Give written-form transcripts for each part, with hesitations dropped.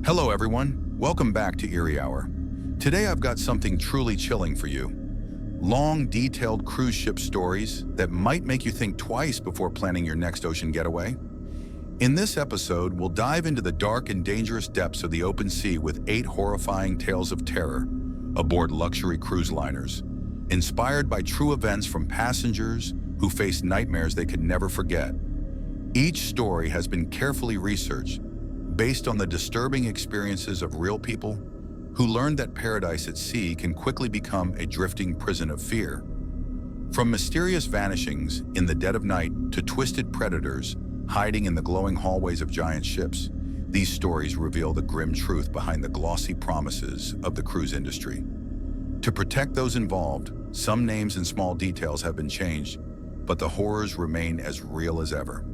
Hello everyone, welcome back to Eerie Hour. Today I've got something truly chilling for you. Long, detailed cruise ship stories that might make you think twice before planning your next ocean getaway. In this episode, we'll dive into the dark and dangerous depths of the open sea with 8 horrifying tales of terror aboard luxury cruise liners, inspired by true events from passengers who faced nightmares they could never forget. Each story has been carefully researched, based on the disturbing experiences of real people who learned that paradise at sea can quickly become a drifting prison of fear. From mysterious vanishings in the dead of night to twisted predators hiding in the glowing hallways of giant ships, these stories reveal the grim truth behind the glossy promises of the cruise industry. To protect those involved, some names and small details have been changed, but the horrors remain as real as ever.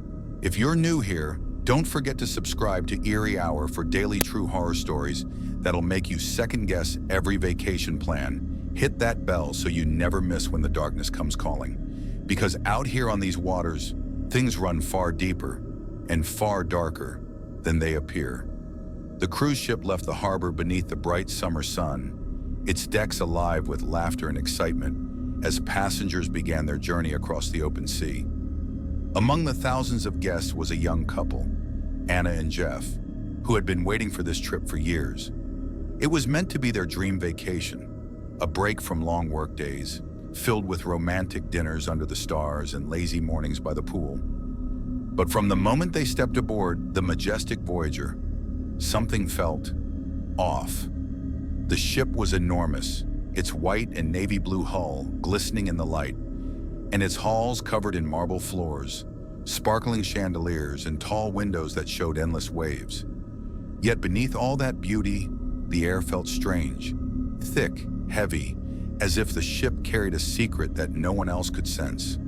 If you're new here, don't forget to subscribe to Eerie Hour for daily true horror stories that'll make you second-guess every vacation plan. Hit that bell so you never miss when the darkness comes calling. Because out here on these waters, things run far deeper and far darker than they appear. The cruise ship left the harbor beneath the bright summer sun, its decks alive with laughter and excitement as passengers began their journey across the open sea. Among the thousands of guests was a young couple, Anna and Jeff, who had been waiting for this trip for years. It was meant to be their dream vacation, a break from long work days, filled with romantic dinners under the stars and lazy mornings by the pool. But from the moment they stepped aboard the majestic Voyager, something felt off. The ship was enormous, its white and navy blue hull glistening in the light, and its halls covered in marble floors, sparkling chandeliers, and tall windows that showed endless waves. Yet beneath all that beauty, the air felt strange, thick, heavy, as if the ship carried a secret that no one else could sense.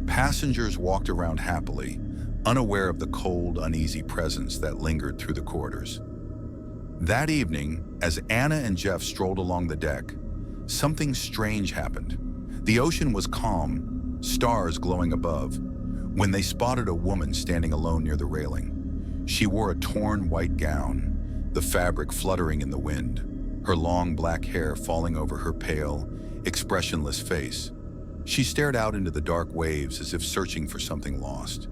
Passengers walked around happily, unaware of the cold, uneasy presence that lingered through the corridors. That evening, as Anna and Jeff strolled along the deck, something strange happened. The ocean was calm, stars glowing above, when they spotted a woman standing alone near the railing. She wore a torn white gown, the fabric fluttering in the wind, her long black hair falling over her pale, expressionless face. She stared out into the dark waves as if searching for something lost.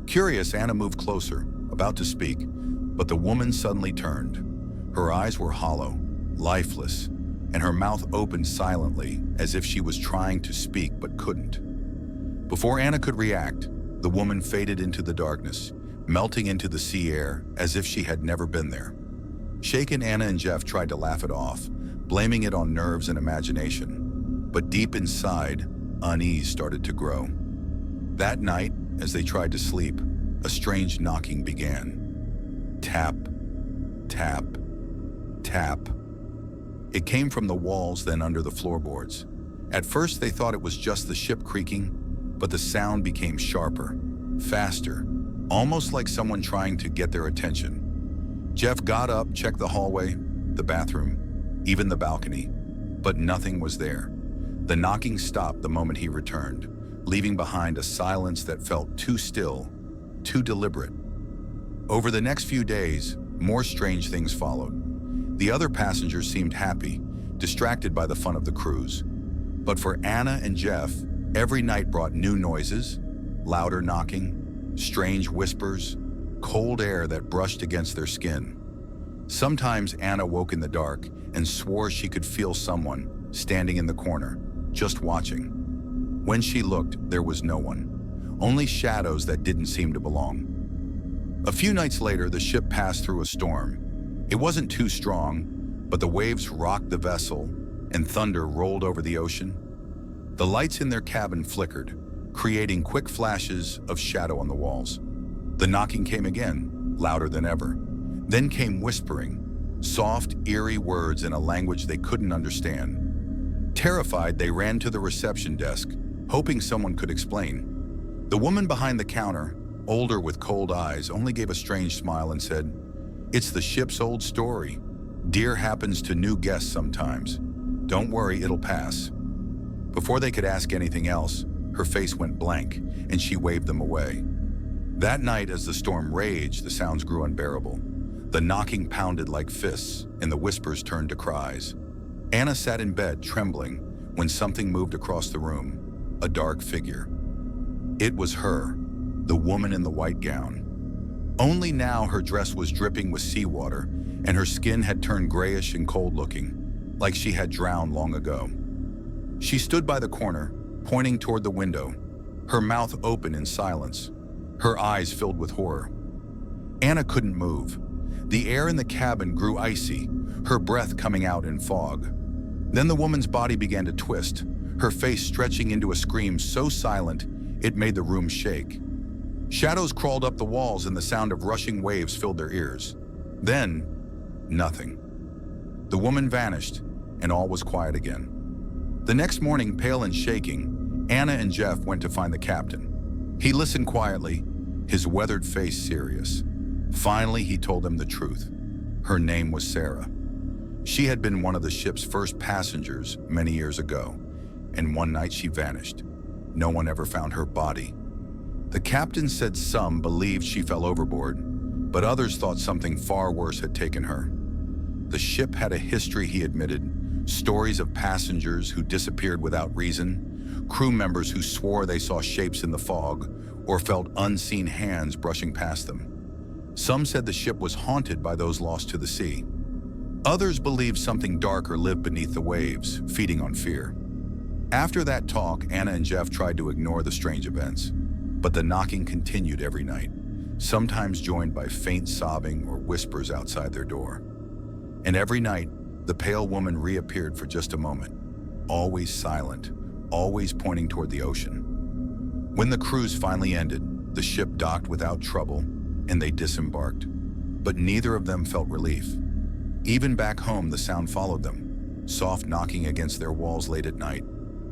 Curious, Anna moved closer, about to speak, but the woman suddenly turned. Her eyes were hollow, lifeless, and her mouth opened silently as if she was trying to speak but couldn't. Before Anna could react, the woman faded into the darkness, melting into the sea air as if she had never been there. Shaken, Anna and Jeff tried to laugh it off, blaming it on nerves and imagination. But deep inside, unease started to grow. That night, as they tried to sleep, a strange knocking began. Tap, tap, tap. It came from the walls, then under the floorboards. At first, they thought it was just the ship creaking, but the sound became sharper, faster, almost like someone trying to get their attention. Jeff got up, checked the hallway, the bathroom, even the balcony, but nothing was there. The knocking stopped the moment he returned, leaving behind a silence that felt too still, too deliberate. Over the next few days, more strange things followed. The other passengers seemed happy, distracted by the fun of the cruise. But for Anna and Jeff, every night brought new noises, louder knocking, strange whispers, cold air that brushed against their skin. Sometimes Anna woke in the dark and swore she could feel someone standing in the corner, just watching. When she looked, there was no one, only shadows that didn't seem to belong. A few nights later, the ship passed through a storm. It wasn't too strong, but the waves rocked the vessel and thunder rolled over the ocean. The lights in their cabin flickered, creating quick flashes of shadow on the walls. The knocking came again, louder than ever. Then came whispering, soft, eerie words in a language they couldn't understand. Terrified, they ran to the reception desk, hoping someone could explain. The woman behind the counter, older with cold eyes, only gave a strange smile and said, "It's the ship's old story. Dear happens to new guests sometimes. Don't worry, it'll pass." Before they could ask anything else, her face went blank, and she waved them away. That night, as the storm raged, the sounds grew unbearable. The knocking pounded like fists, and the whispers turned to cries. Anna sat in bed, trembling, when something moved across the room, a dark figure. It was her, the woman in the white gown. Only now her dress was dripping with seawater, and her skin had turned grayish and cold-looking, like she had drowned long ago. She stood by the corner, pointing toward the window, her mouth open in silence, her eyes filled with horror. Anna couldn't move. The air in the cabin grew icy, her breath coming out in fog. Then the woman's body began to twist, her face stretching into a scream so silent it made the room shake. Shadows crawled up the walls and the sound of rushing waves filled their ears. Then, nothing. The woman vanished, and all was quiet again. The next morning, pale and shaking, Anna and Jeff went to find the captain. He listened quietly, his weathered face serious. Finally, he told them the truth. Her name was Sarah. She had been one of the ship's first passengers many years ago, and one night she vanished. No one ever found her body. The captain said some believed she fell overboard, but others thought something far worse had taken her. The ship had a history, he admitted, stories of passengers who disappeared without reason, crew members who swore they saw shapes in the fog or felt unseen hands brushing past them. Some said the ship was haunted by those lost to the sea. Others believed something darker lived beneath the waves, feeding on fear. After that talk, Anna and Jeff tried to ignore the strange events, but the knocking continued every night, sometimes joined by faint sobbing or whispers outside their door. And every night, the pale woman reappeared for just a moment, always silent, always pointing toward the ocean. When the cruise finally ended, the ship docked without trouble, and they disembarked. But neither of them felt relief. Even back home, the sound followed them, soft knocking against their walls late at night,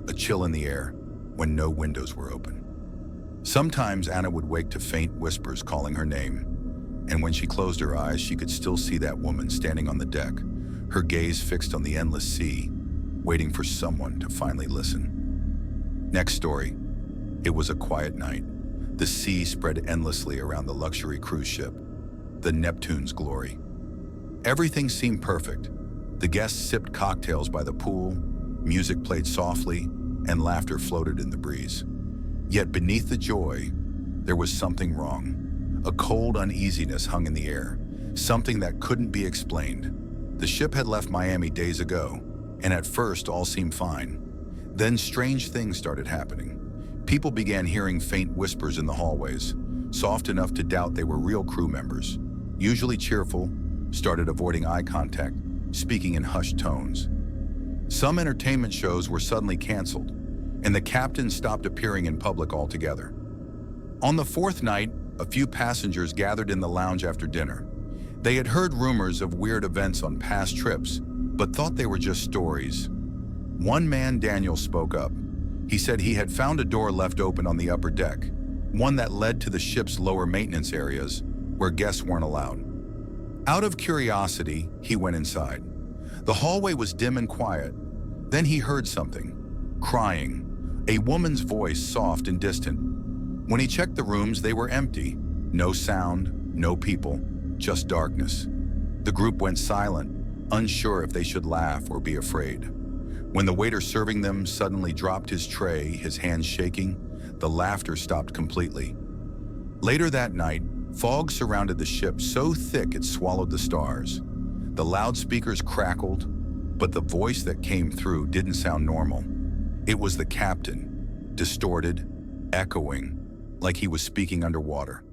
a chill in the air when no windows were open. Sometimes Anna would wake to faint whispers calling her name, and when she closed her eyes, she could still see that woman standing on the deck, her gaze fixed on the endless sea, waiting for someone to finally listen. Next story. It was a quiet night. The sea spread endlessly around the luxury cruise ship, the Neptune's glory. Everything seemed perfect. The guests sipped cocktails by the pool, music played softly, and laughter floated in the breeze. Yet beneath the joy, there was something wrong. A cold uneasiness hung in the air, something that couldn't be explained. The ship had left Miami days ago, and at first all seemed fine. Then strange things started happening. People began hearing faint whispers in the hallways, soft enough to doubt they were real crew members. Usually cheerful, started avoiding eye contact, speaking in hushed tones. Some entertainment shows were suddenly canceled, and the captain stopped appearing in public altogether. On the fourth night, a few passengers gathered in the lounge after dinner. They had heard rumors of weird events on past trips, but thought they were just stories. One man, Daniel, spoke up. He said he had found a door left open on the upper deck, one that led to the ship's lower maintenance areas, where guests weren't allowed. Out of curiosity, he went inside. The hallway was dim and quiet. Then he heard something, crying, a woman's voice, soft and distant. When he checked the rooms, they were empty. No sound, no people, just darkness. The group went silent, unsure if they should laugh or be afraid. When the waiter serving them suddenly dropped his tray, his hands shaking, the laughter stopped completely. Later that night, fog surrounded the ship so thick it swallowed the stars. The loudspeakers crackled, but the voice that came through didn't sound normal. It was the captain, distorted, echoing, like he was speaking underwater.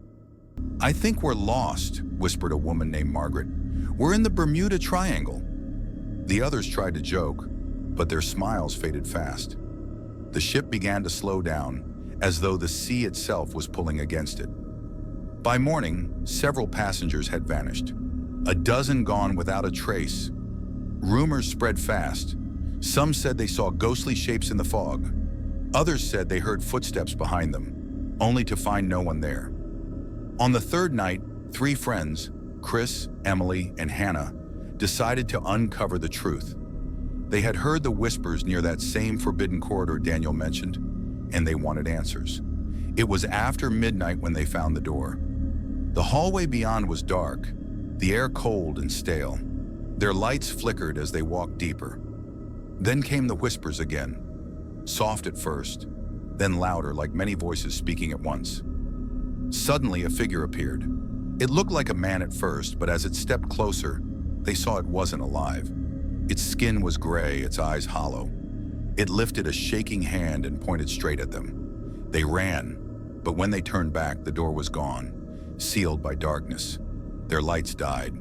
"I think we're lost," whispered a woman named Margaret. "We're in the Bermuda Triangle." The others tried to joke, but their smiles faded fast. The ship began to slow down, as though the sea itself was pulling against it. By morning, several passengers had vanished. A dozen gone without a trace. Rumors spread fast. Some said they saw ghostly shapes in the fog. Others said they heard footsteps behind them, only to find no one there. On the third night, 3 friends, Chris, Emily, and Hannah, decided to uncover the truth. They had heard the whispers near that same forbidden corridor Daniel mentioned, and they wanted answers. It was after midnight when they found the door. The hallway beyond was dark. the air cold and stale. Their lights flickered as they walked deeper. Then came the whispers again, soft at first, then louder, like many voices speaking at once. Suddenly, a figure appeared. It looked like a man at first, but as it stepped closer, they saw it wasn't alive. Its skin was gray, its eyes hollow. It lifted a shaking hand and pointed straight at them. They ran, but when they turned back, the door was gone, sealed by darkness. Their lights died.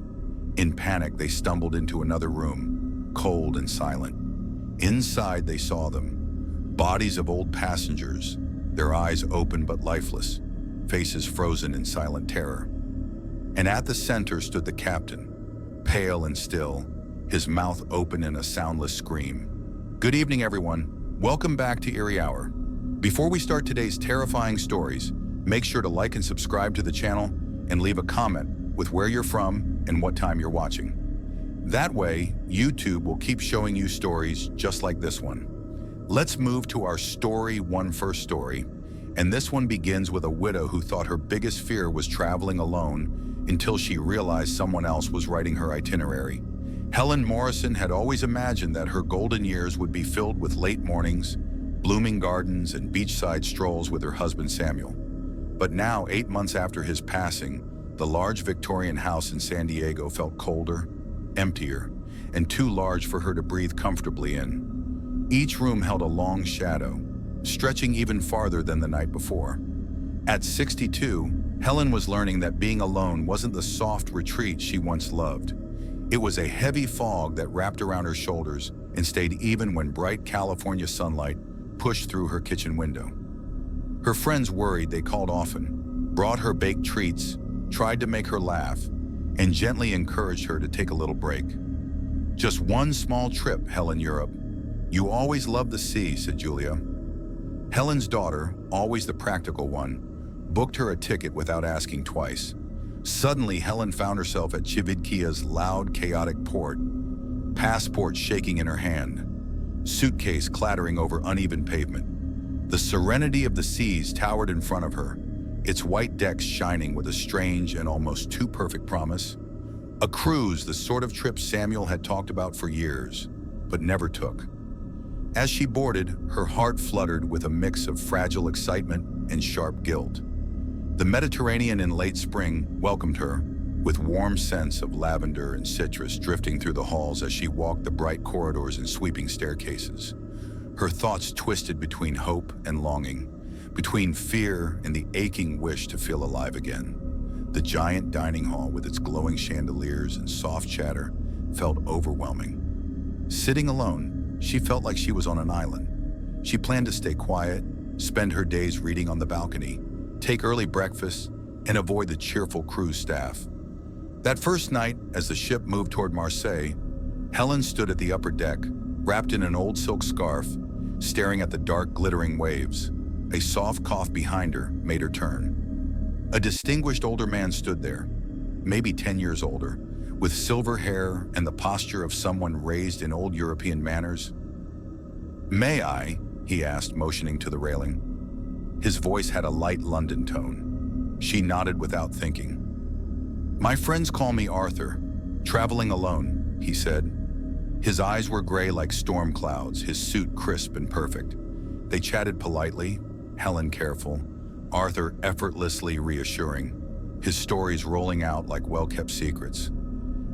In panic, they stumbled into another room, cold and silent. Inside, they saw them. Bodies of old passengers, their eyes open but lifeless, faces frozen in silent terror. And at the center stood the captain, pale and still, his mouth open in a soundless scream. Good evening, everyone. Welcome back to Eerie Hour. Before we start today's terrifying stories, make sure to like and subscribe to the channel and leave a comment with where you're from and what time you're watching. That way, YouTube will keep showing you stories just like this one. Let's move to our first story, and this one begins with a widow who thought her biggest fear was traveling alone until she realized someone else was writing her itinerary. Helen Morrison had always imagined that her golden years would be filled with late mornings, blooming gardens, and beachside strolls with her husband Samuel. But now, 8 months after his passing, the large Victorian house in San Diego felt colder, emptier, and too large for her to breathe comfortably in. Each room held a long shadow, stretching even farther than the night before. At 62, Helen was learning that being alone wasn't the soft retreat she once loved. It was a heavy fog that wrapped around her shoulders and stayed even when bright California sunlight pushed through her kitchen window. Her friends worried. They called often, brought her baked treats, tried to make her laugh, and gently encouraged her to take a little break. Just one small trip, Helen, Europe. You always loved the sea, said Julia. Helen's daughter, always the practical one, booked her a ticket without asking twice. Suddenly, Helen found herself at Cividkia's loud, chaotic port, passport shaking in her hand, suitcase clattering over uneven pavement. The serenity of the seas towered in front of her, its white decks shining with a strange and almost too perfect promise. A cruise, the sort of trip Samuel had talked about for years, but never took. As she boarded, her heart fluttered with a mix of fragile excitement and sharp guilt. The Mediterranean in late spring welcomed her, with warm scents of lavender and citrus drifting through the halls as she walked the bright corridors and sweeping staircases. Her thoughts twisted between hope and longing, between fear and the aching wish to feel alive again. The giant dining hall with its glowing chandeliers and soft chatter felt overwhelming. Sitting alone, she felt like she was on an island. She planned to stay quiet, spend her days reading on the balcony, take early breakfast, and avoid the cheerful cruise staff. That first night, as the ship moved toward Marseille, Helen stood at the upper deck, wrapped in an old silk scarf, staring at the dark, glittering waves. A soft cough behind her made her turn. A distinguished older man stood there, maybe 10 years older, with silver hair and the posture of someone raised in old European manners. "May I?" he asked, motioning to the railing. His voice had a light London tone. She nodded without thinking. "My friends call me Arthur, traveling alone," he said. His eyes were gray like storm clouds, his suit crisp and perfect. They chatted politely, Helen careful, Arthur effortlessly reassuring, his stories rolling out like well-kept secrets.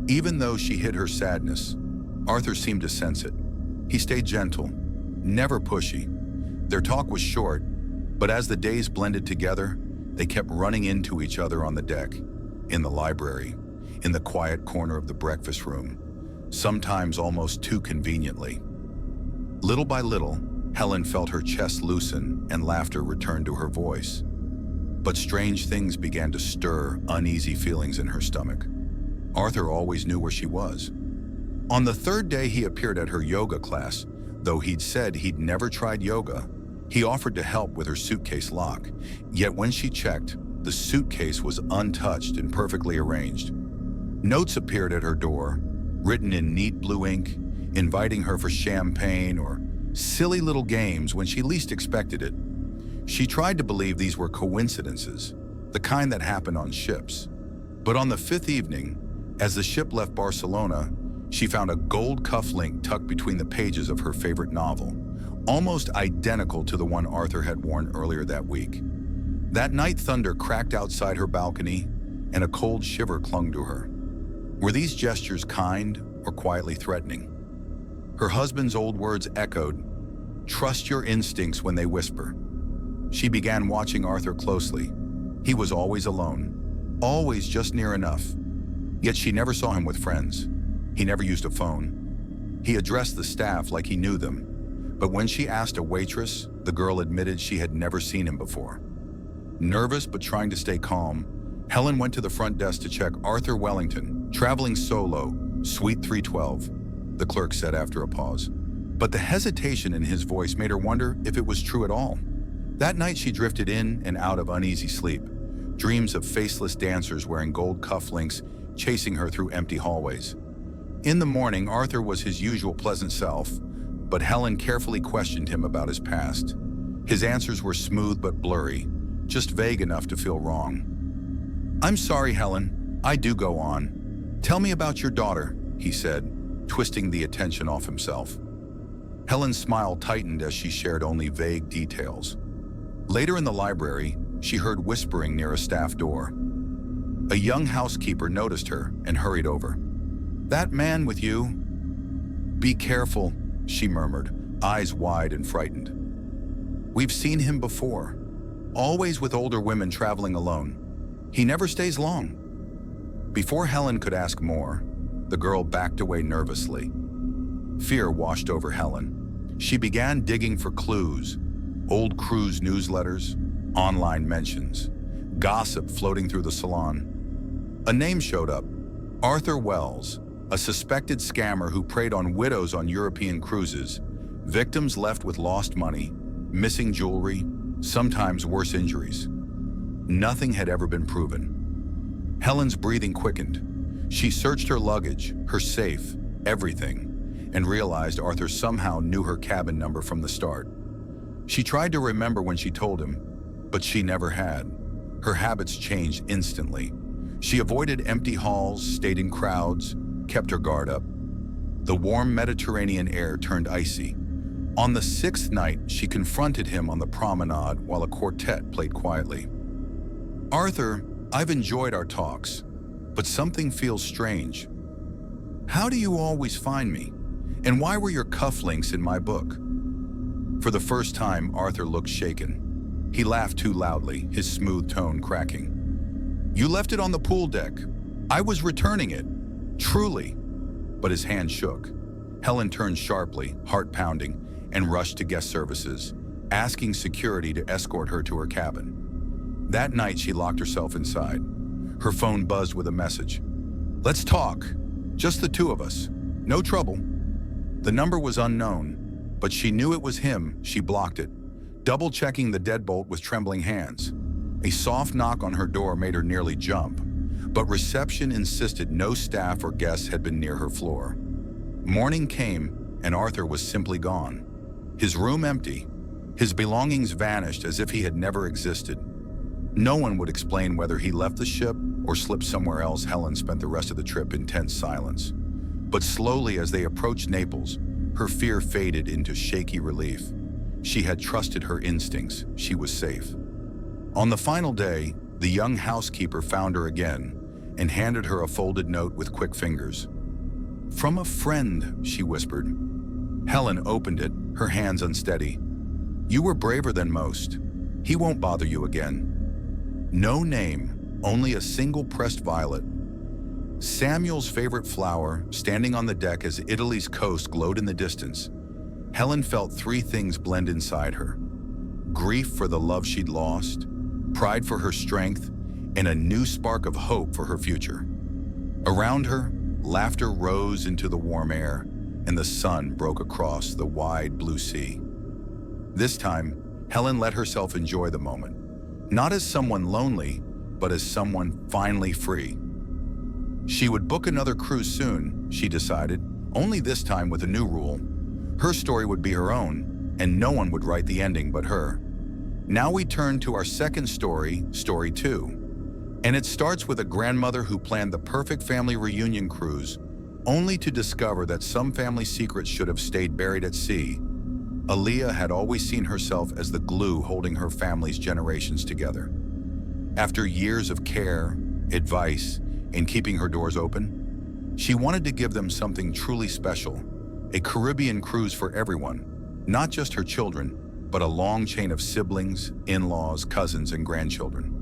Even though she hid her sadness, Arthur seemed to sense it. He stayed gentle, never pushy. Their talk was short, but as the days blended together, they kept running into each other on the deck, in the library, in the quiet corner of the breakfast room, sometimes almost too conveniently. Little by little, Helen felt her chest loosen and laughter return to her voice. But strange things began to stir uneasy feelings in her stomach. Arthur always knew where she was. On the third day he appeared at her yoga class, though he'd said he'd never tried yoga. He offered to help with her suitcase lock, yet when she checked, the suitcase was untouched and perfectly arranged. Notes appeared at her door, written in neat blue ink, inviting her for champagne or silly little games when she least expected it. She tried to believe these were coincidences, the kind that happen on ships. But on the fifth evening, As the ship left Barcelona, she found a gold cufflink tucked between the pages of her favorite novel, almost identical to the one Arthur had worn earlier that week. That night, thunder cracked outside her balcony, and a cold shiver clung to her. Were these gestures kind or quietly threatening? Her husband's old words echoed, "Trust your instincts when they whisper." She began watching Arthur closely. He was always alone, always just near enough. Yet she never saw him with friends. He never used a phone. He addressed the staff like he knew them. But when she asked a waitress, the girl admitted she had never seen him before. Nervous but trying to stay calm, Helen went to the front desk to check Arthur Wellington, traveling solo, Suite 312, the clerk said after a pause. But the hesitation in his voice made her wonder if it was true at all. That night she drifted in and out of uneasy sleep, dreams of faceless dancers wearing gold cufflinks chasing her through empty hallways. In the morning, Arthur was his usual pleasant self, but Helen carefully questioned him about his past. His answers were smooth but blurry, just vague enough to feel wrong. "I'm sorry, Helen. I do go on. Tell me about your daughter," he said, twisting the attention off himself. Helen's smile tightened as she shared only vague details. Later in the library, she heard whispering near a staff door. A young housekeeper noticed her and hurried over. "That man with you?" "Be careful," she murmured, eyes wide and frightened. "We've seen him before, always with older women traveling alone. He never stays long." Before Helen could ask more, the girl backed away nervously. Fear washed over Helen. She began digging for clues, old cruise newsletters, online mentions, gossip floating through the salon. A name showed up, Arthur Wells, a suspected scammer who preyed on widows on European cruises, victims left with lost money, missing jewelry, sometimes worse injuries. Nothing had ever been proven. Helen's breathing quickened. She searched her luggage, her safe, everything, and realized Arthur somehow knew her cabin number from the start. She tried to remember when she told him, but she never had. Her habits changed instantly. She avoided empty halls, stayed in crowds, kept her guard up. The warm Mediterranean air turned icy. On the 6th night, she confronted him on the promenade while a quartet played quietly. "Arthur, I've enjoyed our talks, but something feels strange. How do you always find me? And why were your cufflinks in my book?" For the first time, Arthur looked shaken. He laughed too loudly, his smooth tone cracking. "You left it on the pool deck. I was returning it. Truly." But his hand shook. Helen turned sharply, heart pounding, and rushed to guest services, asking security to escort her to her cabin. That night, she locked herself inside. Her phone buzzed with a message. "Let's talk. Just the two of us. No trouble." The number was unknown, but she knew it was him. She blocked it, double-checking the deadbolt with trembling hands. A soft knock on her door made her nearly jump, but reception insisted no staff or guests had been near her floor. Morning came, and Arthur was simply gone. His room empty, his belongings vanished as if he had never existed. No one would explain whether he left the ship or slipped somewhere else. Helen spent the rest of the trip in tense silence. But slowly, as they approached Naples, her fear faded into shaky relief. She had trusted her instincts. She was safe. On the final day, the young housekeeper found her again and handed her a folded note with quick fingers. "From a friend," she whispered. Helen opened it, her hands unsteady. "You were braver than most. He won't bother you again." No name, only a single pressed violet. Samuel's favorite flower, standing on the deck as Italy's coast glowed in the distance. Helen felt three things blend inside her: grief for the love she'd lost, pride for her strength, and a new spark of hope for her future. Around her, laughter rose into the warm air, and the sun broke across the wide blue sea. This time, Helen let herself enjoy the moment, not as someone lonely, but as someone finally free. She would book another cruise soon, she decided, only this time with a new rule. Her story would be her own, and no one would write the ending but her. Now we turn to our second story, Story 2. And it starts with a grandmother who planned the perfect family reunion cruise, only to discover that some family secrets should have stayed buried at sea. Aaliyah had always seen herself as the glue holding her family's generations together. After years of care, advice, and keeping her doors open, she wanted to give them something truly special, a Caribbean cruise for everyone, not just her children, but a long chain of siblings, in-laws, cousins, and grandchildren.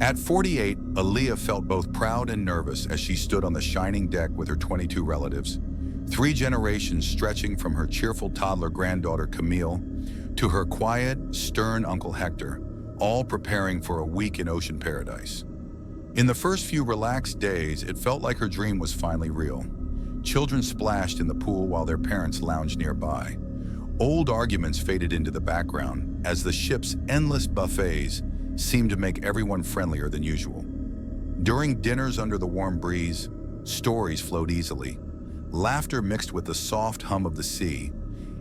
At 48, Aaliyah felt both proud and nervous as she stood on the shining deck with her 22 relatives, 3 generations stretching from her cheerful toddler granddaughter Camille to her quiet, stern Uncle Hector, all preparing for a week in ocean paradise. In the first few relaxed days, it felt like her dream was finally real. Children splashed in the pool while their parents lounged nearby. Old arguments faded into the background as the ship's endless buffets seemed to make everyone friendlier than usual. During dinners under the warm breeze, stories flowed easily. Laughter mixed with the soft hum of the sea,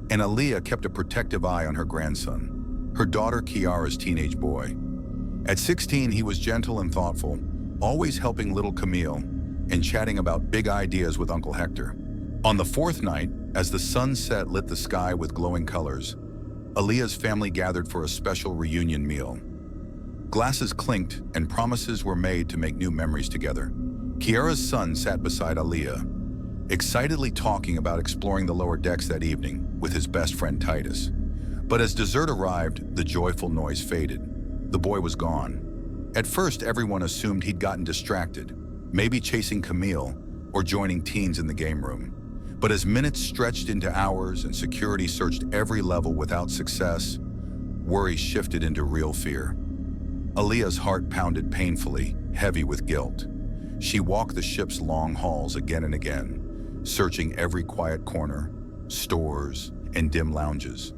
and Aaliyah kept a protective eye on her grandson, her daughter Kiara's teenage boy. At 16, he was gentle and thoughtful, always helping little Camille and chatting about big ideas with Uncle Hector. On the 4th night, as the sunset lit the sky with glowing colors, Aaliyah's family gathered for a special reunion meal. Glasses clinked and promises were made to make new memories together. Kiara's son sat beside Aaliyah, excitedly talking about exploring the lower decks that evening with his best friend Titus. But as dessert arrived, the joyful noise faded. The boy was gone. At first, everyone assumed he'd gotten distracted, maybe chasing Camille or joining teens in the game room. But as minutes stretched into hours and security searched every level without success, worry shifted into real fear. Aaliyah's heart pounded painfully, heavy with guilt. She walked the ship's long halls again and again, searching every quiet corner, stores, and dim lounges.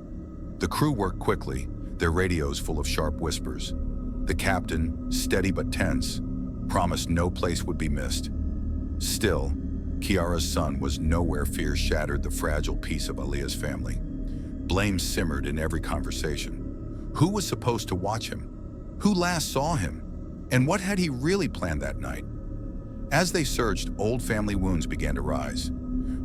The crew worked quickly, their radios full of sharp whispers. The captain, steady but tense, promised no place would be missed. Still, Kiara's son was nowhere fear shattered the fragile peace of Aaliyah's family. Blame simmered in every conversation. Who was supposed to watch him? Who last saw him? And what had he really planned that night? As they searched, old family wounds began to rise.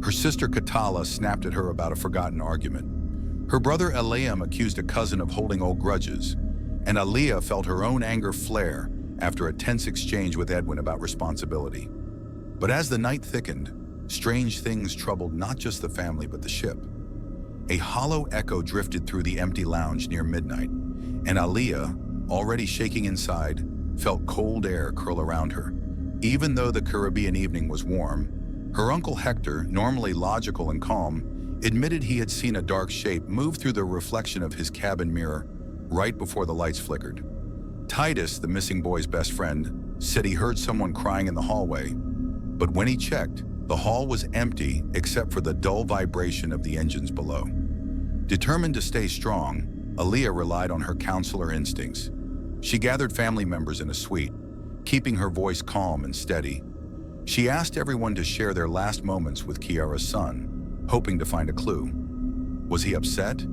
Her sister Katala snapped at her about a forgotten argument. Her brother Eliam accused a cousin of holding old grudges, and Aaliyah felt her own anger flare after a tense exchange with Edwin about responsibility. But as the night thickened, strange things troubled not just the family but the ship. A hollow echo drifted through the empty lounge near midnight, and Aaliyah, already shaking inside, felt cold air curl around her. Even though the Caribbean evening was warm, her Uncle Hector, normally logical and calm, admitted he had seen a dark shape move through the reflection of his cabin mirror right before the lights flickered. Titus, the missing boy's best friend, said he heard someone crying in the hallway, but when he checked, the hall was empty except for the dull vibration of the engines below. Determined to stay strong, Aaliyah relied on her counselor instincts. She gathered family members in a suite, keeping her voice calm and steady. She asked everyone to share their last moments with Kiara's son, hoping to find a clue. Was he upset?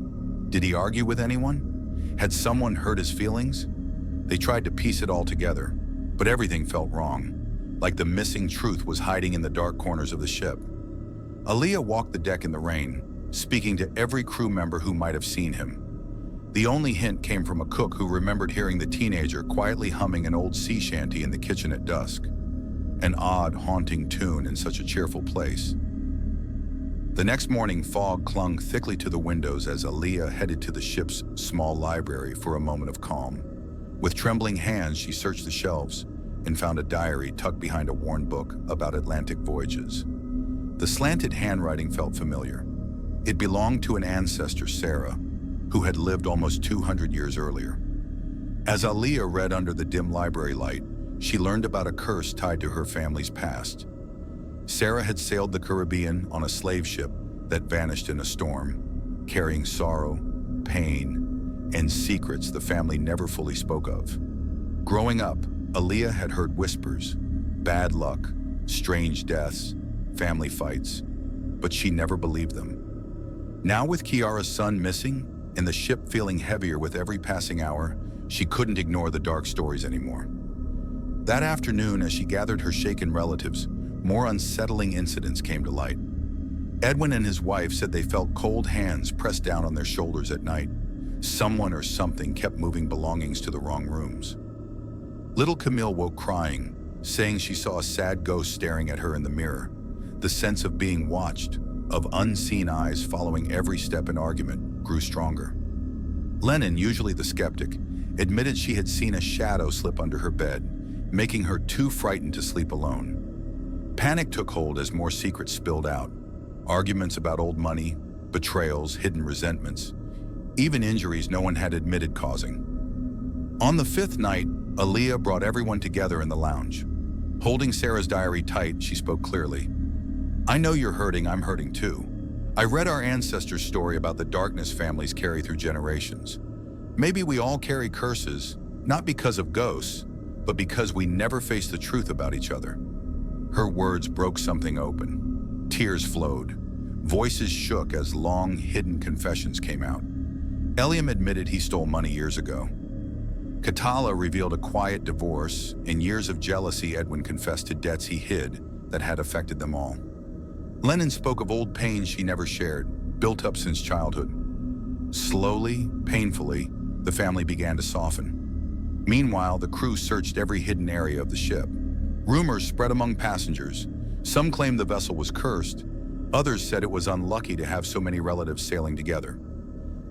Did he argue with anyone? Had someone hurt his feelings? They tried to piece it all together, but everything felt wrong, like the missing truth was hiding in the dark corners of the ship. Aaliyah walked the deck in the rain, speaking to every crew member who might have seen him. The only hint came from a cook who remembered hearing the teenager quietly humming an old sea shanty in the kitchen at dusk. An odd, haunting tune in such a cheerful place. The next morning, fog clung thickly to the windows as Aaliyah headed to the ship's small library for a moment of calm. With trembling hands, she searched the shelves and found a diary tucked behind a worn book about Atlantic voyages. The slanted handwriting felt familiar. It belonged to an ancestor, Sarah, who had lived almost 200 years earlier. As Aaliyah read under the dim library light, she learned about a curse tied to her family's past. Sarah had sailed the Caribbean on a slave ship that vanished in a storm, carrying sorrow, pain, and secrets the family never fully spoke of. Growing up, Aaliyah had heard whispers, bad luck, strange deaths, family fights, but she never believed them. Now with Kiara's son missing and the ship feeling heavier with every passing hour, she couldn't ignore the dark stories anymore. That afternoon, as she gathered her shaken relatives, more unsettling incidents came to light. Edwin and his wife said they felt cold hands pressed down on their shoulders at night. Someone or something kept moving belongings to the wrong rooms. Little Camille woke crying, saying she saw a sad ghost staring at her in the mirror. The sense of being watched, of unseen eyes following every step in argument, grew stronger. Lennon, usually the skeptic, admitted she had seen a shadow slip under her bed, making her too frightened to sleep alone. Panic took hold as more secrets spilled out. Arguments about old money, betrayals, hidden resentments, even injuries no one had admitted causing. On the fifth night, Aaliyah brought everyone together in the lounge. Holding Sarah's diary tight, she spoke clearly. "I know you're hurting, I'm hurting too. I read our ancestors' story about the darkness families carry through generations. Maybe we all carry curses, not because of ghosts, but because we never face the truth about each other." Her words broke something open. Tears flowed. Voices shook as long, hidden confessions came out. Eliam admitted he stole money years ago. Katala revealed a quiet divorce. In years of jealousy, Edwin confessed to debts he hid that had affected them all. Lennon spoke of old pains she never shared, built up since childhood. Slowly, painfully, the family began to soften. Meanwhile, the crew searched every hidden area of the ship. Rumors spread among passengers. Some claimed the vessel was cursed. Others said it was unlucky to have so many relatives sailing together.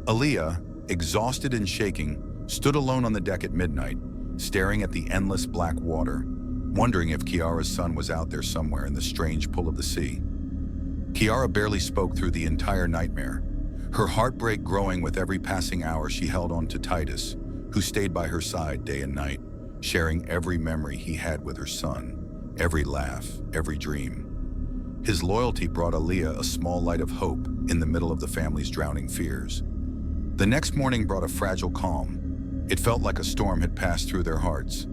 Aaliyah, exhausted and shaking, stood alone on the deck at midnight, staring at the endless black water, wondering if Kiara's son was out there somewhere in the strange pull of the sea. Kiara barely spoke through the entire nightmare, her heartbreak growing with every passing hour she held on to Titus, who stayed by her side day and night, sharing every memory he had with her son, every laugh, every dream. His loyalty brought Aaliyah a small light of hope in the middle of the family's drowning fears. The next morning brought a fragile calm. It felt like a storm had passed through their hearts.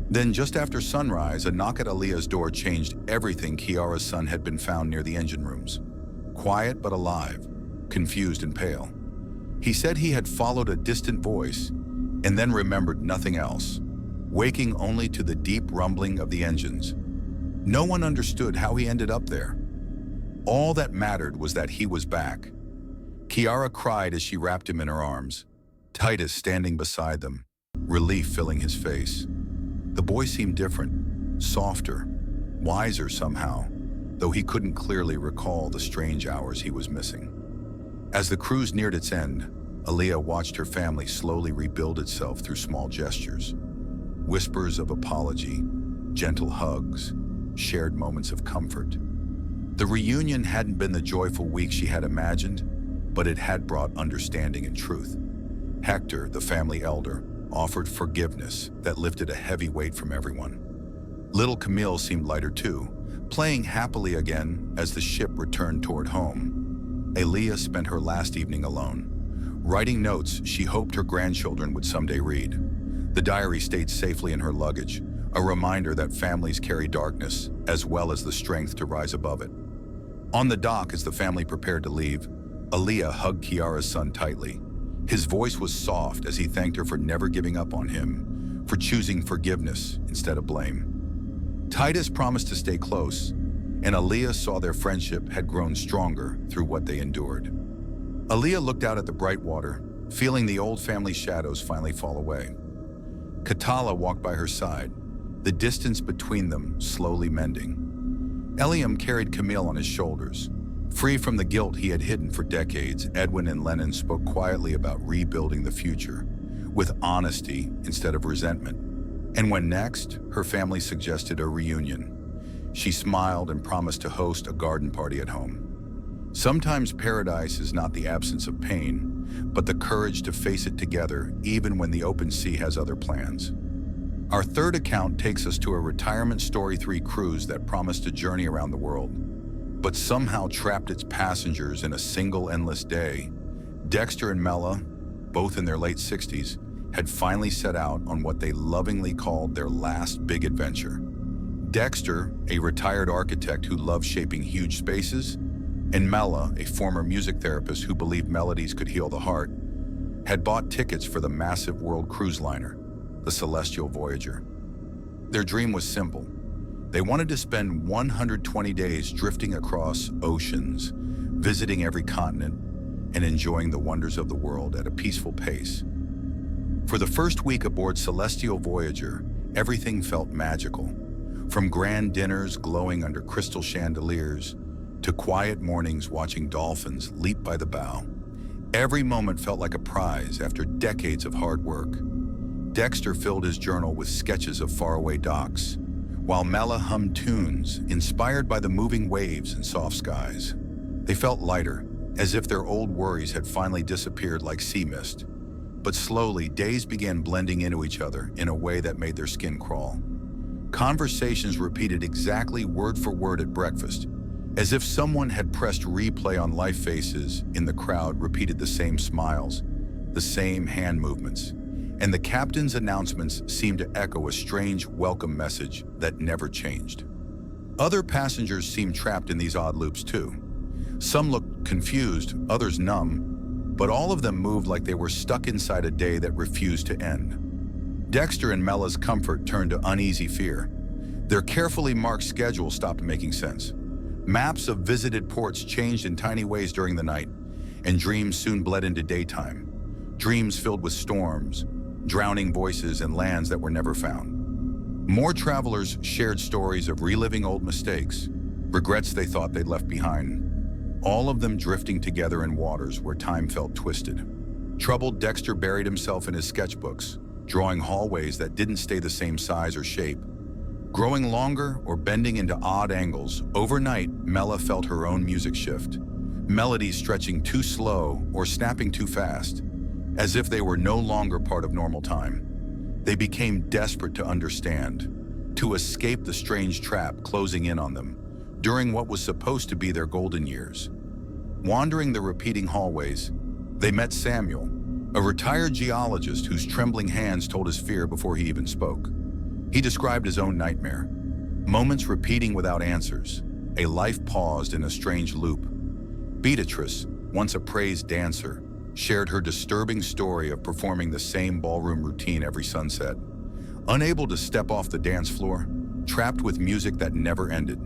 Then, just after sunrise, a knock at Aaliyah's door changed everything. Kiara's son had been found near the engine rooms. Quiet but alive, confused and pale. He said he had followed a distant voice and then remembered nothing else, waking only to the deep rumbling of the engines. No one understood how he ended up there. All that mattered was that he was back. Kiara cried as she wrapped him in her arms, Titus standing beside them, relief filling his face. The boy seemed different, softer, wiser somehow, though he couldn't clearly recall the strange hours he was missing. As the cruise neared its end, Aaliyah watched her family slowly rebuild itself through small gestures. Whispers of apology, gentle hugs, shared moments of comfort. The reunion hadn't been the joyful week she had imagined, but it had brought understanding and truth. Hector, the family elder, offered forgiveness that lifted a heavy weight from everyone. Little Camille seemed lighter too, playing happily again as the ship returned toward home. Aaliyah spent her last evening alone, writing notes she hoped her grandchildren would someday read. The diary stayed safely in her luggage, a reminder that families carry darkness as well as the strength to rise above it. On the dock, as the family prepared to leave, Aaliyah hugged Kiara's son tightly. His voice was soft as he thanked her for never giving up on him, for choosing forgiveness instead of blame. Titus promised to stay close, and Aaliyah saw their friendship had grown stronger through what they endured. Aaliyah looked out at the bright water, feeling the old family shadows finally fall away. Katala walked by her side, the distance between them slowly mending. Eliam carried Camille on his shoulders. Free from the guilt he had hidden for decades, Edwin and Lennon spoke quietly about rebuilding the future, with honesty instead of resentment. And when next, her family suggested a reunion. She smiled and promised to host a garden party at home. Sometimes paradise is not the absence of pain, but the courage to face it together even when the open sea has other plans. Our third account takes us to a retirement Story 3 cruise that promised a journey around the world, but somehow trapped its passengers in a single endless day. Dexter and Mella, both in their late 60s, had finally set out on what they lovingly called their last big adventure. Dexter, a retired architect who loved shaping huge spaces, and Mella, a former music therapist who believed melodies could heal the heart, had bought tickets for the massive world cruise liner, the celestial Voyager. Their dream was simple. They wanted to spend 120 days drifting across oceans, visiting every continent, and enjoying the wonders of the world at a peaceful pace. For the first week aboard Celestial Voyager, everything felt magical. From grand dinners glowing under crystal chandeliers to quiet mornings watching dolphins leap by the bow, every moment felt like a prize after decades of hard work. Dexter filled his journal with sketches of faraway docks, while Mela hummed tunes inspired by the moving waves and soft skies. They felt lighter, as if their old worries had finally disappeared like sea mist. But slowly, days began blending into each other in a way that made their skin crawl. Conversations repeated exactly word for word at breakfast, as if someone had pressed replay on life faces in the crowd repeated the same smiles, the same hand movements, and the captain's announcements seemed to echo a strange welcome message that never changed. Other passengers seemed trapped in these odd loops too. Some looked confused, others numb, but all of them moved like they were stuck inside a day that refused to end. Dexter and Mela's comfort turned to uneasy fear. Their carefully marked schedule stopped making sense. Maps of visited ports changed in tiny ways during the night, and dreams soon bled into daytime. Dreams filled with storms, drowning voices, and lands that were never found. More travelers shared stories of reliving old mistakes, regrets they thought they'd left behind, all of them drifting together in waters where time felt twisted. Troubled, Dexter buried himself in his sketchbooks, drawing hallways that didn't stay the same size or shape. Growing longer or bending into odd angles, overnight, Mela felt her own music shift. Melodies stretching too slow or snapping too fast, as if they were no longer part of normal time. They became desperate to understand, to escape the strange trap closing in on them during what was supposed to be their golden years. Wandering the repeating hallways, they met Samuel, a retired geologist whose trembling hands told his fear before he even spoke. He described his own nightmare, moments repeating without answers, a life paused in a strange loop. Beatrice, once a praised dancer, shared her disturbing story of performing the same ballroom routine every sunset. Unable to step off the dance floor, trapped with music that never ended.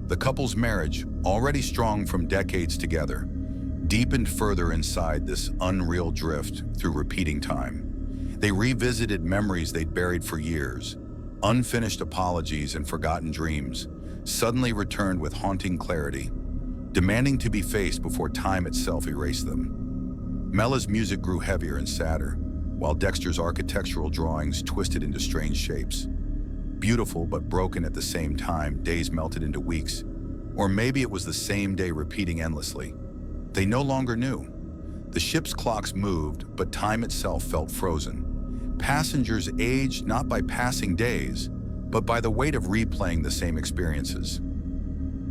The couple's marriage, already strong from decades together, deepened further inside this unreal drift through repeating time. They revisited memories they'd buried for years. Unfinished apologies and forgotten dreams suddenly returned with haunting clarity, demanding to be faced before time itself erased them. Mela's music grew heavier and sadder, while Dexter's architectural drawings twisted into strange shapes. Beautiful but broken at the same time, days melted into weeks. Or maybe it was the same day repeating endlessly. They no longer knew. The ship's clocks moved, but time itself felt frozen. Passengers aged not by passing days, but by the weight of replaying the same experiences.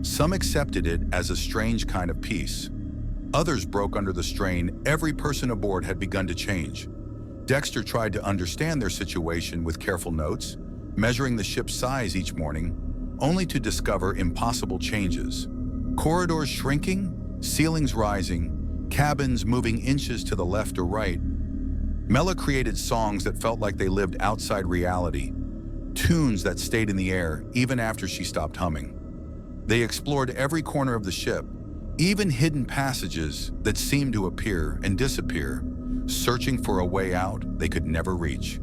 Some accepted it as a strange kind of peace. Others broke under the strain. Every person aboard had begun to change. Dexter tried to understand their situation with careful notes, measuring the ship's size each morning, only to discover impossible changes. Corridors shrinking, ceilings rising, cabins moving inches to the left or right. Mela created songs that felt like they lived outside reality, tunes that stayed in the air even after she stopped humming. They explored every corner of the ship, even hidden passages that seemed to appear and disappear, searching for a way out they could never reach.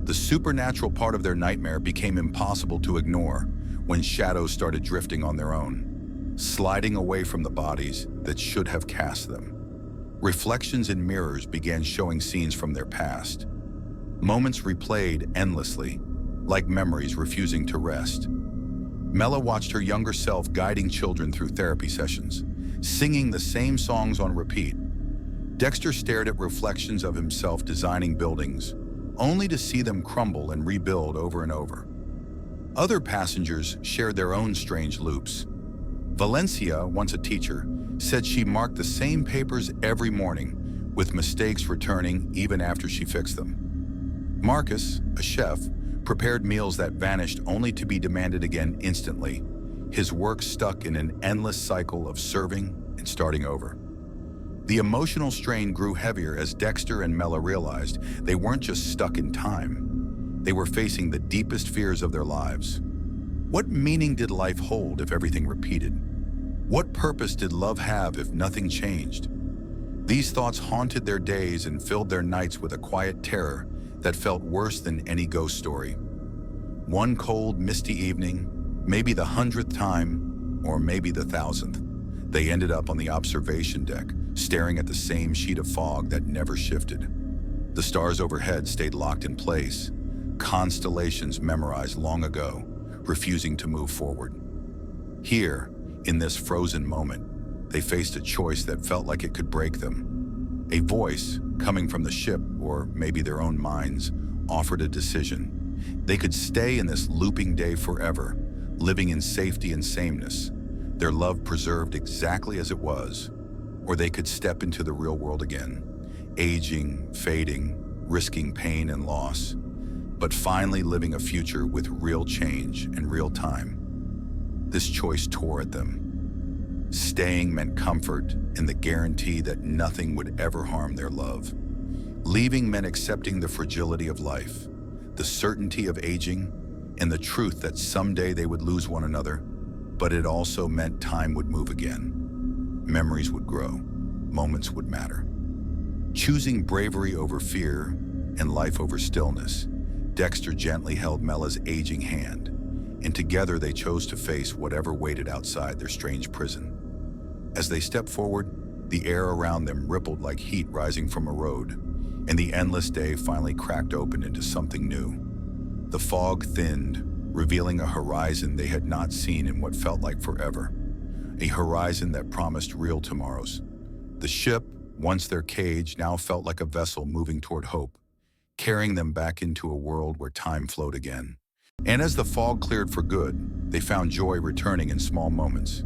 The supernatural part of their nightmare became impossible to ignore when shadows started drifting on their own, sliding away from the bodies that should have cast them. Reflections in mirrors began showing scenes from their past. Moments replayed endlessly, like memories refusing to rest. Mela watched her younger self guiding children through therapy sessions, singing the same songs on repeat. Dexter stared at reflections of himself designing buildings, only to see them crumble and rebuild over and over. Other passengers shared their own strange loops. Valencia, once a teacher, said she marked the same papers every morning, with mistakes returning even after she fixed them. Marcus, a chef, prepared meals that vanished only to be demanded again instantly, his work stuck in an endless cycle of serving and starting over. The emotional strain grew heavier as Dexter and Mela realized they weren't just stuck in time. They were facing the deepest fears of their lives. What meaning did life hold if everything repeated? What purpose did love have if nothing changed? These thoughts haunted their days and filled their nights with a quiet terror that felt worse than any ghost story. One cold, misty evening, maybe the 100th time, or maybe the 1000th, they ended up on the observation deck, staring at the same sheet of fog that never shifted. The stars overhead stayed locked in place, constellations memorized long ago, refusing to move forward. Here, in this frozen moment, they faced a choice that felt like it could break them. A voice, coming from the ship, or maybe their own minds, offered a decision. They could stay in this looping day forever, living in safety and sameness, their love preserved exactly as it was, or they could step into the real world again, aging, fading, risking pain and loss, but finally living a future with real change and real time. This choice tore at them. Staying meant comfort and the guarantee that nothing would ever harm their love. Leaving meant accepting the fragility of life, the certainty of aging, and the truth that someday they would lose one another, but it also meant time would move again. Memories would grow, moments would matter. Choosing bravery over fear and life over stillness, Dexter gently held Mella's aging hand, and together they chose to face whatever waited outside their strange prison. As they stepped forward, the air around them rippled like heat rising from a road, and the endless day finally cracked open into something new. The fog thinned, revealing a horizon they had not seen in what felt like forever, a horizon that promised real tomorrows. The ship, once their cage, now felt like a vessel moving toward hope, carrying them back into a world where time flowed again. And as the fog cleared for good, they found joy returning in small moments.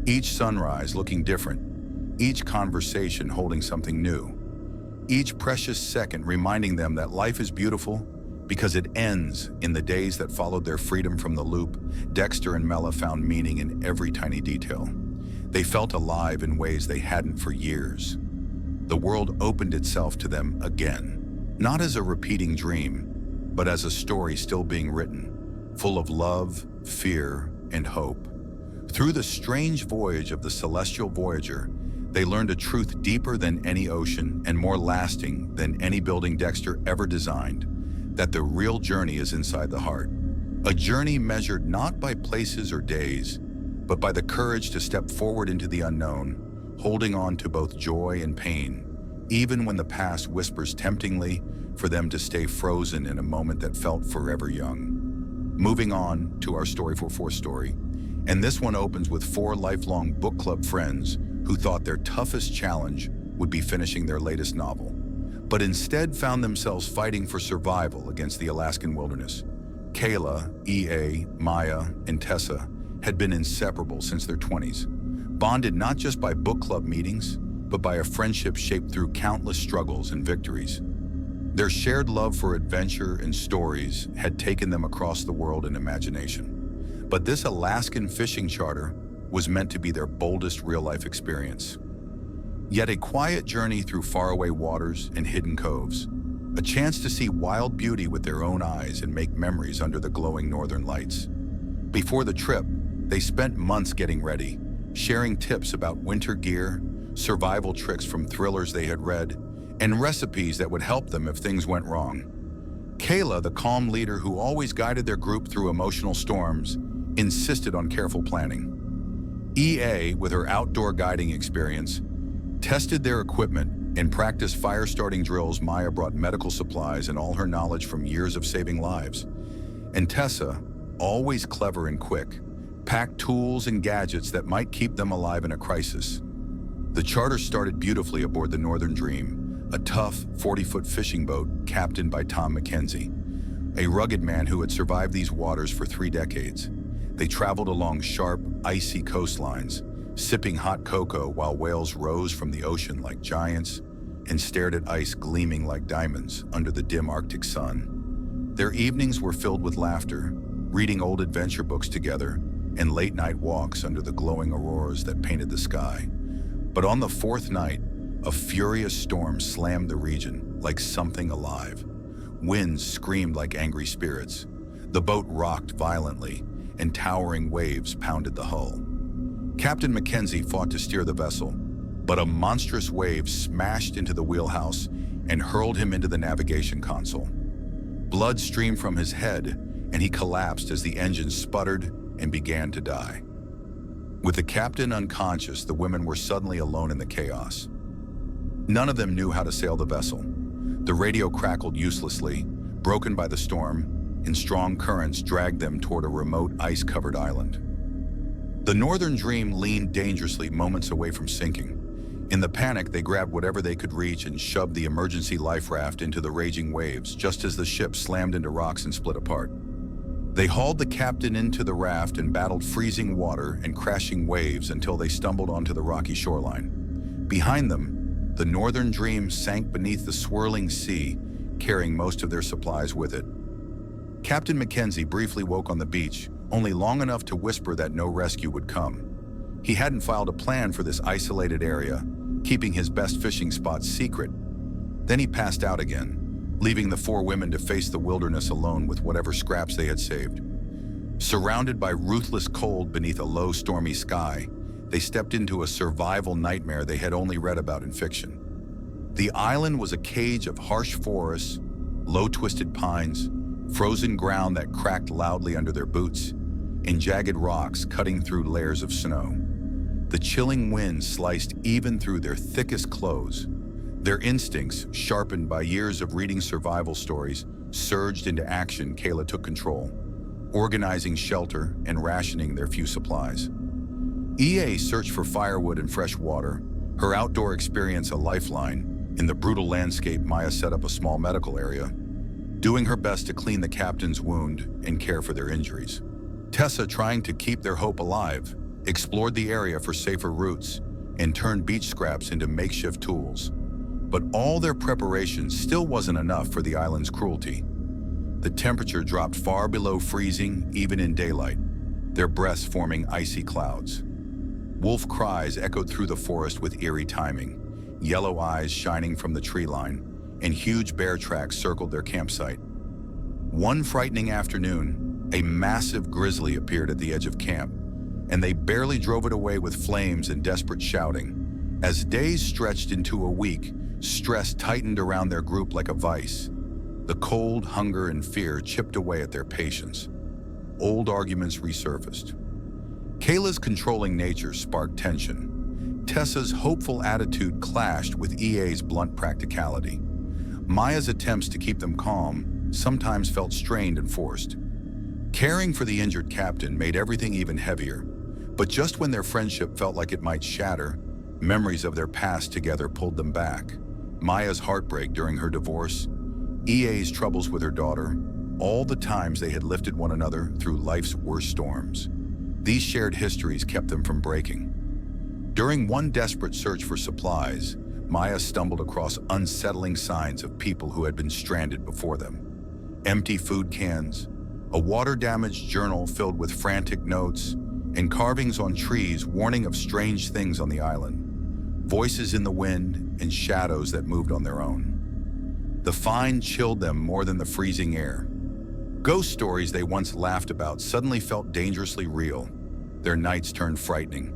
Each sunrise looking different, each conversation holding something new, each precious second reminding them that life is beautiful because it ends in the days that followed their freedom from the loop. Dexter and Mella found meaning in every tiny detail. They felt alive in ways they hadn't for years. The world opened itself to them again, not as a repeating dream, but as a story still being written, full of love, fear, and hope. Through the strange voyage of the celestial Voyager, they learned a truth deeper than any ocean and more lasting than any building Dexter ever designed, that the real journey is inside the heart. A journey measured not by places or days, but by the courage to step forward into the unknown, holding on to both joy and pain, even when the past whispers temptingly for them to stay frozen in a moment that felt forever young. Moving on to our Story for Four story, and this one opens with four lifelong book club friends who thought their toughest challenge would be finishing their latest novel, but instead found themselves fighting for survival against the Alaskan wilderness. Kayla, EA, Maya, and Tessa had been inseparable since their 20s, bonded not just by book club meetings, but by a friendship shaped through countless struggles and victories. Their shared love for adventure and stories had taken them across the world in imagination. But this Alaskan fishing charter was meant to be their boldest real-life experience. Yet a quiet journey through faraway waters and hidden coves, a chance to see wild beauty with their own eyes and make memories under the glowing northern lights. Before the trip, they spent months getting ready, sharing tips about winter gear, survival tricks from thrillers they had read, and recipes that would help them if things went wrong. Kayla, the calm leader who always guided their group through emotional storms, insisted on careful planning. EA, with her outdoor guiding experience, tested their equipment and practiced fire-starting drills. Maya brought medical supplies and all her knowledge from years of saving lives. And Tessa, always clever and quick, packed tools and gadgets that might keep them alive in a crisis. The charter started beautifully aboard the Northern Dream, a tough 40-foot fishing boat captained by Tom McKenzie, a rugged man who had survived these waters for 3 decades. They traveled along sharp, icy coastlines, sipping hot cocoa while whales rose from the ocean like giants and stared at ice gleaming like diamonds under the dim Arctic sun. Their evenings were filled with laughter, reading old adventure books together, and late-night walks under the glowing auroras that painted the sky. But on the 4th night, a furious storm slammed the region like something alive. Winds screamed like angry spirits. The boat rocked violently, and towering waves pounded the hull. Captain Mackenzie fought to steer the vessel, but a monstrous wave smashed into the wheelhouse and hurled him into the navigation console. Blood streamed from his head, and he collapsed as the engine sputtered and began to die. With the captain unconscious, the women were suddenly alone in the chaos. None of them knew how to sail the vessel. The radio crackled uselessly, broken by the storm, and strong currents dragged them toward a remote ice-covered island. The Northern Dream leaned dangerously moments away from sinking. In the panic, they grabbed whatever they could reach and shoved the emergency life raft into the raging waves just as the ship slammed into rocks and split apart. They hauled the captain into the raft and battled freezing water and crashing waves until they stumbled onto the rocky shoreline. Behind them, the Northern Dream sank beneath the swirling sea, carrying most of their supplies with it. Captain Mackenzie briefly woke on the beach, only long enough to whisper that no rescue would come. He hadn't filed a plan for this isolated area, keeping his best fishing spots secret. Then he passed out again, leaving the four women to face the wilderness alone with whatever scraps they had saved. Surrounded by ruthless cold beneath a low, stormy sky, they stepped into a survival nightmare they had only read about in fiction. The island was a cage of harsh forests, low, twisted pines, frozen ground that cracked loudly under their boots, and jagged rocks cutting through layers of snow. The chilling wind sliced even through their thickest clothes. Their instincts, sharpened by years of reading survival stories, surged into action. Kayla took control, organizing shelter and rationing their few supplies. EA searched for firewood and fresh water, her outdoor experience a lifeline. In the brutal landscape, Maya set up a small medical area, doing her best to clean the captain's wound and care for their injuries. Tessa, trying to keep their hope alive, explored the area for safer routes and turned beach scraps into makeshift tools. But all their preparation still wasn't enough for the island's cruelty. The temperature dropped far below freezing even in daylight, their breaths forming icy clouds. Wolf cries echoed through the forest with eerie timing, yellow eyes shining from the tree line, and huge bear tracks circled their campsite. One frightening afternoon, a massive grizzly appeared at the edge of camp, and they barely drove it away with flames and desperate shouting. As days stretched into a week, stress tightened around their group like a vice. The cold, hunger, and fear chipped away at their patience. Old arguments resurfaced. Kayla's controlling nature sparked tension. Tessa's hopeful attitude clashed with EA's blunt practicality. Maya's attempts to keep them calm sometimes felt strained and forced. Caring for the injured captain made everything even heavier, but just when their friendship felt like it might shatter, memories of their past together pulled them back. Maya's heartbreak during her divorce, EA's troubles with her daughter, all the times they had lifted one another through life's worst storms. These shared histories kept them from breaking. During one desperate search for supplies, Maya stumbled across unsettling signs of people who had been stranded before them. Empty food cans, a water-damaged journal filled with frantic notes, and carvings on trees warning of strange things on the island. Voices in the wind and shadows that moved on their own. The find chilled them more than the freezing air. Ghost stories they once laughed about suddenly felt dangerously real. Their nights turned frightening.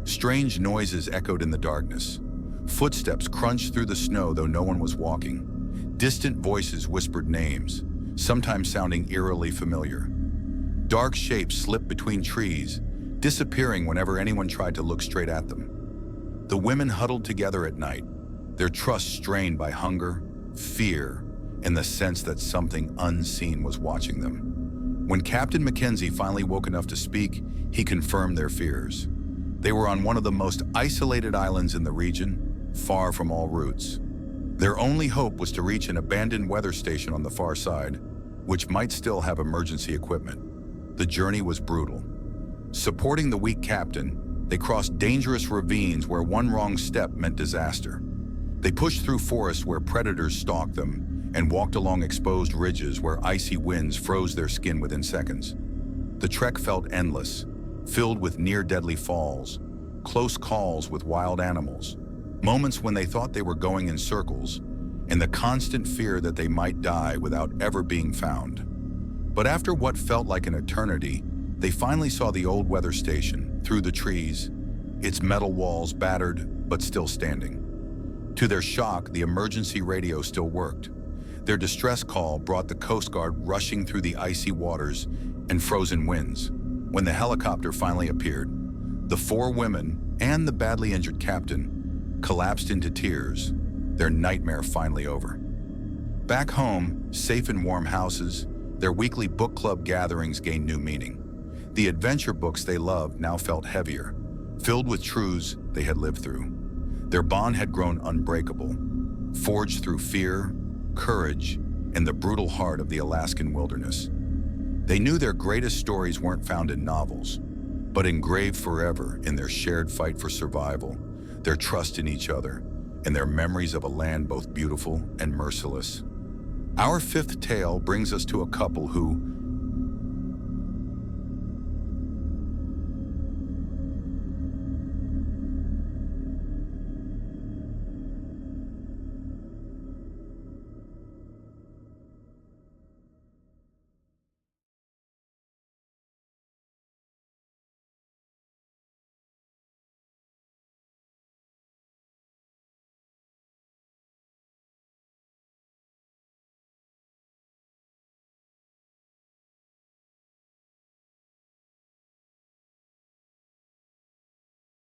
Strange noises echoed in the darkness. Footsteps crunched through the snow though no one was walking. Distant voices whispered names, sometimes sounding eerily familiar. Dark shapes slipped between trees, disappearing whenever anyone tried to look straight at them. The women huddled together at night, their trust strained by hunger, fear, and the sense that something unseen was watching them. When Captain Mackenzie finally woke enough to speak, he confirmed their fears. They were on one of the most isolated islands in the region, far from all routes. Their only hope was to reach an abandoned weather station on the far side, which might still have emergency equipment. The journey was brutal. Supporting the weak captain, they crossed dangerous ravines where one wrong step meant disaster. They pushed through forests where predators stalked them and walked along exposed ridges where icy winds froze their skin within seconds. The trek felt endless, filled with near-deadly falls, close calls with wild animals, moments when they thought they were going in circles, and the constant fear that they might die without ever being found. But after what felt like an eternity, they finally saw the old weather station through the trees, its metal walls battered but still standing. To their shock, the emergency radio still worked. Their distress call brought the Coast Guard rushing through the icy waters and frozen winds. When the helicopter finally appeared, the 4 women and the badly injured captain collapsed into tears, their nightmare finally over. Back home, safe in warm houses, their weekly book club gatherings gained new meaning. The adventure books they loved now felt heavier, filled with truths they had lived through. Their bond had grown unbreakable, forged through fear, courage, and the brutal heart of the Alaskan wilderness. They knew their greatest stories weren't found in novels, but engraved forever in their shared fight for survival, their trust in each other, and their memories of a land both beautiful and merciless. Our 5th tale brings us to a couple who,